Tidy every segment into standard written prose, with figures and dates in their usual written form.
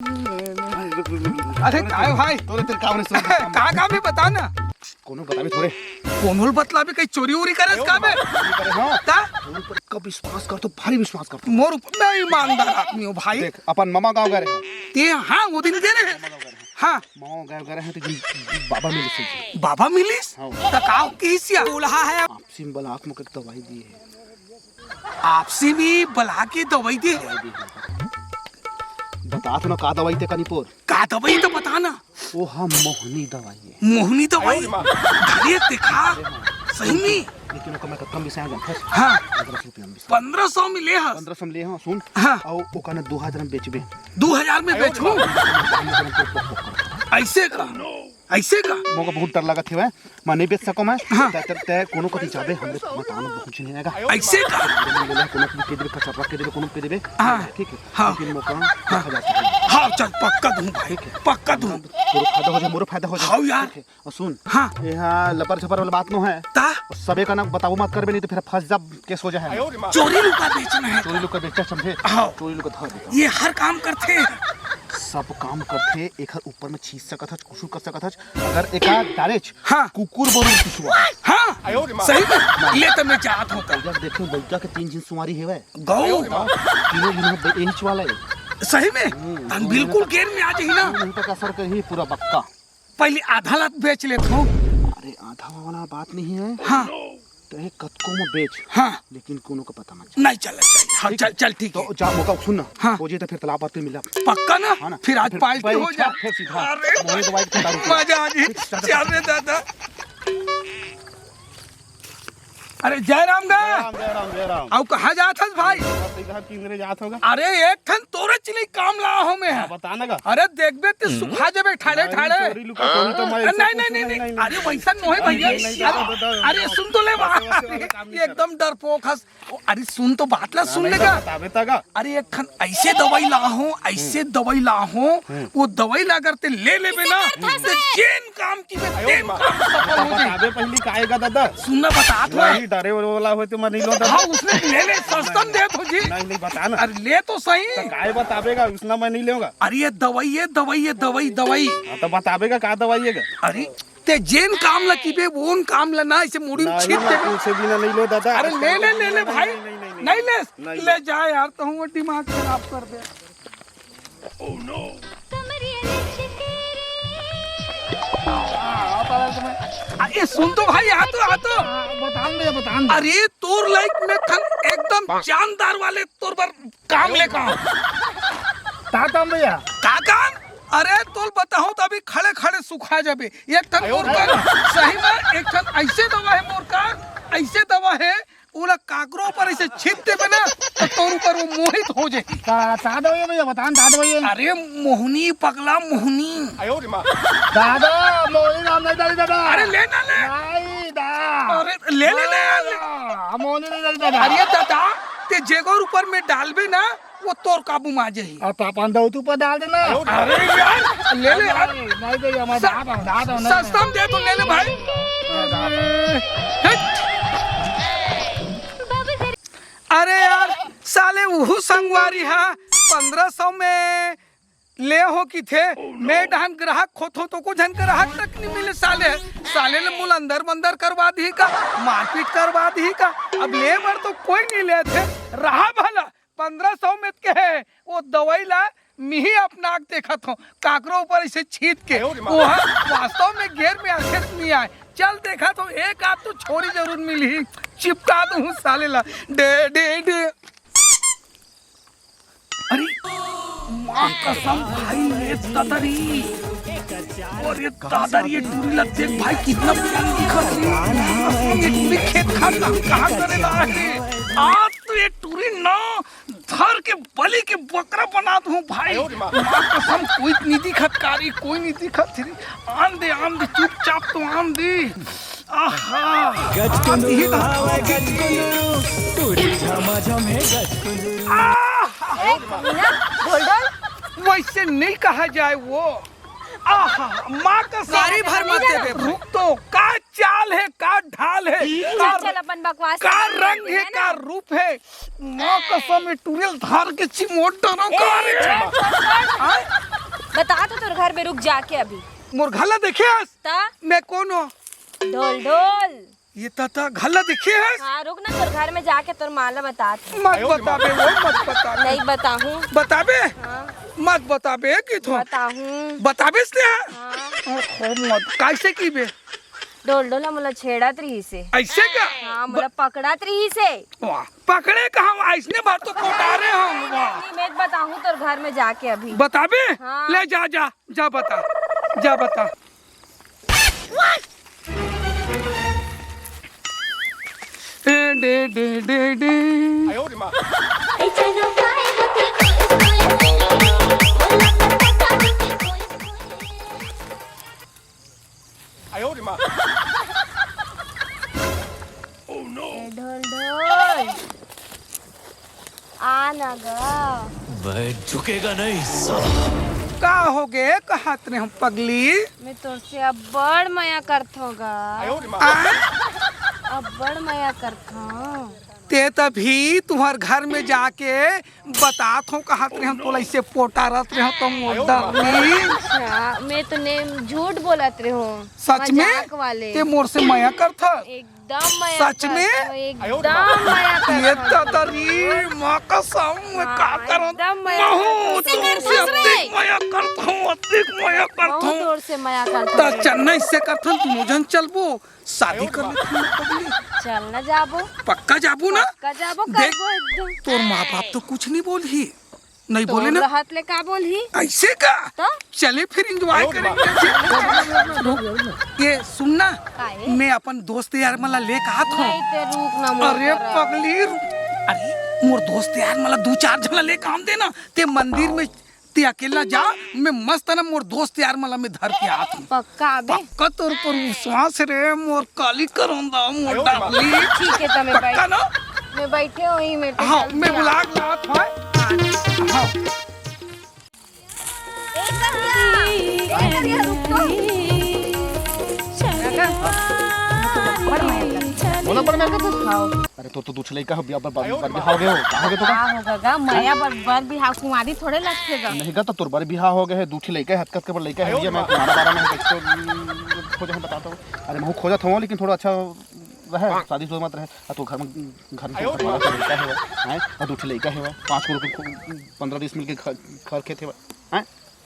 अरे काय भाई तोरे तेरे काम नहीं का काम है बता ना। कोनो बतावे थोड़े कोनोल बतला भी कहीं चोरी उरी करस का बे हां ता का विश्वास कर तो भारी विश्वास कर मोर ऊपर मैं ईमानदार आदमी हूं भाई। देख अपन मामा गांव गए हैं ते हां वो दिन दे रहे हां मामा गांव गए हैं तो बाबा मिले से बाबा मिलिस हाँ। ता काव किसिया बोलहा है आपसी में बला आत्म के दवाई दी है आपसी भी बला की दवाई दे बता तो ना का दवाई ते कनीपुर का दवाई तो बता ना। वो हम मोहनी दवाई है मोहनी दवाई धरिए दिखा सही में लेकिन ओका मैं कम भी से आ गया हां 1500 रुपया में 1500 मिले हस 1500 में ले हां सुन हाँ। और ओका ने 2000 में बेचबे 2000 में बेचूं ऐसे का मोका बहुत डर लगत है मैं नहीं बेच सको मैं हाँ। ते कोनो कति जाबे हमरे मकान में पहुंच नहीं आएगा ऐसे का बोले कोनो के देबे कचरा के देबे कोनो के देबे हाँ। ठीक है हाँ। लेकिन मकान रखा जा सकता हाँ चल पक्का दूं भाई पक्का दूं तोरो फायदा हो जाए मोरो फायदा हो जाए हाँ यार। ठीक है और सुन हाँ यहाँ लपर झपर वाला बात नो है ता और सबे का ना बताओ मत करबे नहीं तो फिर फंस जा केस हो जाए चोरी लुका बेचना है चोरी लोग का बेचा समझे हाँ। चोरी लोग का धर ये हर काम करते सब काम करते एक हर ऊपर में छीस सकत हच कुछ कर सकत हच अगर एक डारेच हाँ। कुकुर बोलू पिछुआ हाँ सही में ले तो मैं चाहत होता जब देखो बैठा के 3 दिन सुमारी हेवे गौ तीनों दिन एहिच वाला है सही में तन बिल्कुल गेर में आ जाही ना नहीं तो असर कर ही पूरा बक्का पहले आधा लाख बेच लेता हूँ। अरे आधा वाला बात नहीं है हाँ तो एक कतको में बेच हाँ लेकिन कोनो का पता मत नहीं चल चाहिए हाँ चल चल ठीक तो है जा मौका सुन ना हाँ। हो जे तो फिर तालाब पे मिला पक्का ना हाँ ना फिर आज पार्टी हो जा फिर सीधा अरे मोहे दवाई के दारू मजा आ जी चल रे दादा। अरे जय राम गा अब कहाँ जात हस भाई। जात होगा अरे एक ठन तोरे चिली काम ला हो में है बता ना अरे देखबे ते सुखा जबे ठाड़े ठाड़े नहीं अरे वैसा नहीं भैया अरे सुन तो ले बात ये एकदम डरपोक हस अरे सुन तो बात ला सुन लेगा अरे एक ठन ऐसे दवाई ला हो वो दवाई ला करते ले लेबे ना तो जेन काम की में तेन काम सफल हो जाए पहली काएगा दादा सुनना बतात हो डरे वाला हो तो मैं नहीं लो दादा हाँ उसने ले ले सस्तम दे तो जी नहीं बता ना अरे ले तो सही काय बतावेगा उसना मैं नहीं लूंगा अरे ये दवाई तो बतावेगा का दवाई है अरे ते जेन काम ला कीबे वोन काम ला ना ऐसे मुड़ी में छीट दे उसे बिना नहीं लो दादा अरे ले भाई नहीं ले जा यार तो वो दिमाग खराब कर दे। ओह नो अरे सुन तो भाई आ तो बता अरे तोर लाइक में थन एकदम जानदार वाले तोर पर काम ले काम भैया का काम अरे तोल बताओ तो अभी खड़े खड़े सुखा जाबे एक ठन मोर का सही में एक ठन ऐसे दवा है मोर का ऐसे दवा है पूरा काकरो पर ऐसे छीट देबे ना तो तोर ऊपर वो मोहित हो जाए भैया बता भैया अरे मोहनी पगला मोहनी दादा मोहनी नाम नहीं डाली दादा अरे ले ना ले नहीं दा अरे ले मोहनी नहीं डाली दादा अरे दादा ते जेगोर ऊपर में डालबे ना वो तोर काबू में आ जाही और पापा दो तू पर डाल देना अरे यार ले यार नहीं दे हमारा दादा सस्ता में दे तो ले ले भाई अरे यार साले वो संगवारी है 1500 में ले हो की थे मैं ढंग ग्राहक खोथो तो को झन ग्राहक तक नहीं मिले साले ने मुल अंदर बंदर करवा दी का मारपीट करवा दी का अब ले बर तो कोई नहीं ले थे रहा भला 1500 में के है वो दवाई ला मिही अपना आग देखा था काकरो ऊपर इसे छीट के वो वास्तव में घेर में आखिर नहीं आए चल देखा तो एक आध तो छोरी जरूर मिली चिपका दूं साले ला दे अरे माँ कसम भाई ये तदरी और ये दादारी ये टूरी लग देख भाई कितना प्यारी दिखत रही ये टूरी खेत खाता कहाँ करेला है आज तो ये टूरी ना धर के बलि के बकरा बना दूं भाई माँ कसम कोई नहीं दिखत कारी कोई नहीं दिखत थी आन दे चुपचाप तो आन दे आहा वैसे नहीं कहा जाए वो आहा माँ का सारी भर मत दे रुक तो का चाल है, का ढाल है, चल अपन बकवास का करते रंग हैं है, ना। का रूप है। माँ कसम में टूरियल धार के चिमोट डरो का रे। आय, बता तो तेरे घर में रुक जाके अभी मोर घला देखे हस ता मैं कौन हो? ढोल ढोल ये तता घला देखे हस? हाँ रुक ना तेरे घर में जाके तोर माला बता मत बताबे वो, मत बताबे। नहीं बताहूँ बताबे हाँ मत बताबे कि तो बताहूँ बताबे इसने हाँ मत कैसे की बे ढोल ढोल मुला छेड़त रही से ऐसे का? हाँ मुला पकड़त रही से वाह पकड़े कहा ऐसने बार तो कोटारे हम वाह नहीं, मैं बताहूँ तेरे घर में जाके अभी बताबे हाँ। ले जा जा जा बता जा बता डे डे डे डे ए, ढोल ढोल आना गा मैं झुकेगा नहीं साला। का हो गए कहत ने हम पगली मैं तुझसे अब बड़ माया करत होगा आय? अब बड़ माया करत हूँ ते तभी तुम्हार घर में जाके बतात हो कहत रहे हम तो ऐसे पोटा रहत रहे तो मोडरनी अच्छा मैं तो ने झूठ बोलत रही हूँ सच में मजाक वाले ते मोर से माया करत एकदम माया सच में? करत हूँ, एकदम माया ये करत हूँ। तरी माँ कसम मैं का हाँ, करूं एकदम माया महू करत हूँ। तुमसे अधिक माया करता हूँ अधिक माया करता बहुत हूँ जोर से माया करत ता हूँ। चेन्नई से करथन तुम जन चलबो शादी कर लेथन पगली चल ना जाबो पक्का जाबू ना का जाबो देख, करबो एकदम तोर माँ बाप तो कुछ नहीं बोली नहीं तो बोले ना रहत ले का बोलही ऐसे का तो चले फिर एंजॉय करेंगे रुक, ये सुनना काहे? मैं अपन दोस्त यार मला ले कहा था नहीं ते रुक ना मोर अरे तरफ। पगली अरे मोर दोस्त यार मला 2-4 जन ले काम देना ते मंदिर में ते अकेला जा मैं मस्त ना मोर दोस्त यार मला में धर के आत हूँ पक्का अबे पक्का तोर पर विश्वास रे मोर काली करोंदा मोर डाली ठीक है तो मैं पक्का ना मैं बैठे हुई मैं तो हाँ चलती मैं हूँ। बुला लात है हाँ बोला पर मैं अरे तो दूसरे लड़का हो बिया पर बिहाव गए हो कहाँ गए तो का होगा गा माया बर बिहाव कुंवारी थोड़े लगतेगा नहीं गा तो तुर बार बिहाव हो गए है दूसरी लड़का हद के पर लड़का है ये मैं तुम्हारा बारे में कुछ खोजा हम बताता हूँ अरे मैं खोजा था लेकिन थोड़ा अच्छा रहे शादी शुदा मत रहे तो घर में लड़का है और दूसरी लड़का है 5 रुपये 15-20 मिल के घर खेते हैं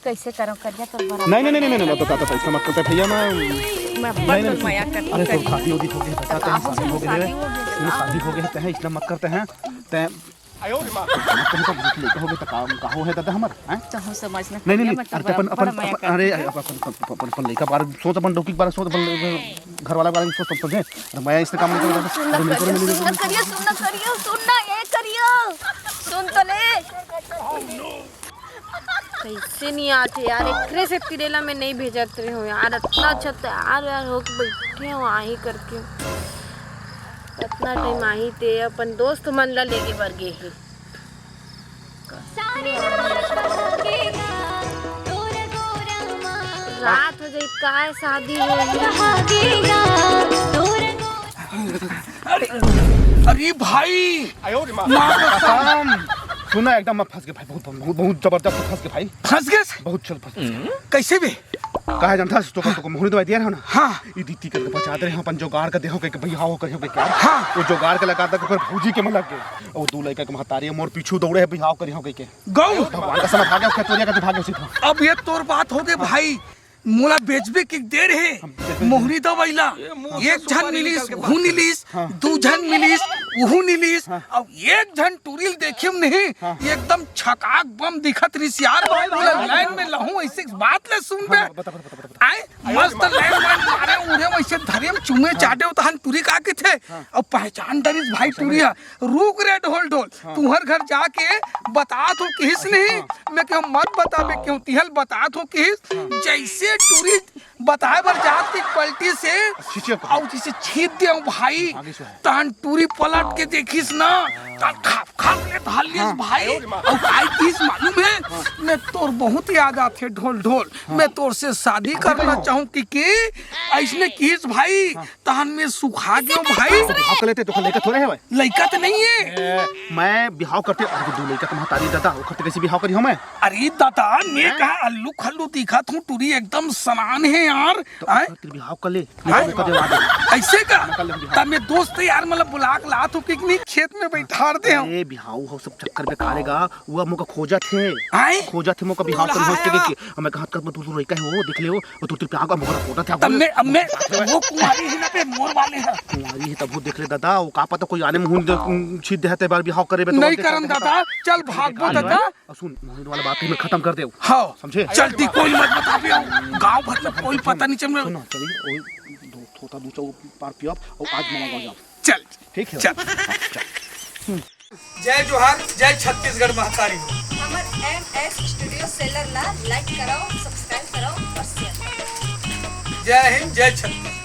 कैसे करो करिया तो बड़ा नहीं बताता पैसा मत करते भैया मैं बड़ माया करती अरे तो शादी होगी हो गई बताते हैं शादी हो गई है शादी हो गई है इसलिए मत करते हैं ते तुम तो लेके हो गए तो काम कहो है दादा हमार हैं चाहो समझना नहीं अरे अपन अरे अपन लेका बार सोच अपन डोकी बार सोच अपन घर वाला बारे में सोच समझे अरे मैं इससे काम नहीं करूंगा सुनना ये करियो सुन तो ले कैसे नहीं आते यार एकरे से तिरेला में नहीं भेजत रहे हो यार इतना अच्छा यार हो के बैठे हो आही करके इतना टाइम आही ते अपन दोस्त मन ला लेके बर गे ही रात हो जाई काय शादी अरे भाई माँ कसम सुना एकदम मैं फंस गया भाई बहुत जबरदस्त फंस गया भाई फंस गए बहुत चल फंस गया कैसे भी कहा जानता तो मोहनी दवाई दिया है ना हाँ ये दीदी करके बचा दे हैं अपन जोगाड़ का देहो के भैया हो कर क्या हाँ वो जोगाड़ के लगा तक फिर भौजी के मन लग गए और दो लड़का के महतारी मोर पीछू दौड़े है भैया कर के गौ भगवान का समय भागे खेतोरिया का भागे उसी था अब ये तोर बात हो गए भाई मोला बेचबे की देर है मोहरी दवाइला एक झन मिलिस हूँ निलिस 2 झन मिलिस उहू निलिस अब एक झन टूरिल देखे नहीं एकदम छकाक बम दिखत रिस यार लाइन में लहू ऐसे बात ले सुन बे आए मस्त लाइन मारे उड़े वैसे धरे में चुमे चाटे तहन टूरी का के थे अब पहचान डरिस भाई टूरिया रुक रे ढोल ढोल तुहर घर जाके बता तो किस नहीं मैं क्यों मत बताबे क्यों तिहल बता तो किस जैसे टूरी बताए बर जात की पलटी से और जिसे छीत दे भाई तहन टूरी पलट के देखिस ना तहन खाप खाप ले धालिस भाई और काय किस मालूम है मैं तोर बहुत याद आते ढोल ढोल मैं तोर से शादी करना चाहूँ कि ऐसने की इस भाई तहन में सुखा गयो भाई। बिहाव कर लेते तो लड़का थोड़े है भाई। लड़का तो नहीं है। मैं बिहाव करते अरे दो लड़का तुम्हारा तारी दादा वो करते कैसे बिहाव करी हो मैं। अरे दादा मैं कहा अल्लू खल्लू दिखा तू टूरी एकदम समान है यार। तेरे बिहाव कर ले ऐसे का तब मैं दोस्त यार मतलब बुला के ला तू पिकनिक खेत में बैठा दे हम। ए बिहाव हो सब चक्कर में कारेगा वो मुका खोजा थे आए थे मुका बिहाव कर होस्ट के मैं कहा कर तू लड़का है वो देख ले वो तो तेरे पे आगा मोरा फोटा था तब मैं वो कुमारी है ना पे मोर वाले है कुमारी है तब वो देख ले दादा वो का पता कोई आने मुंह छीट देते बार बिहाव करे नहीं करन दादा चल भागो दादा। सुन मोहित वाला बात ही में खत्म कर दे हां समझे चलती कोई मत बताबियो गांव भर में कोई पता नहीं चल सुनो चलिए वो दो थोड़ा दूचा पार पियो और आज मना गांव जाओ। चल ठीक है चल। जय जोहार जय छत्तीसगढ़ महतारी। हमर एमएस स्टूडियो सेलर ला लाइक कराओ सब्सक्राइब कराओ और शेयर जय हिंद जय छत्तीसगढ़।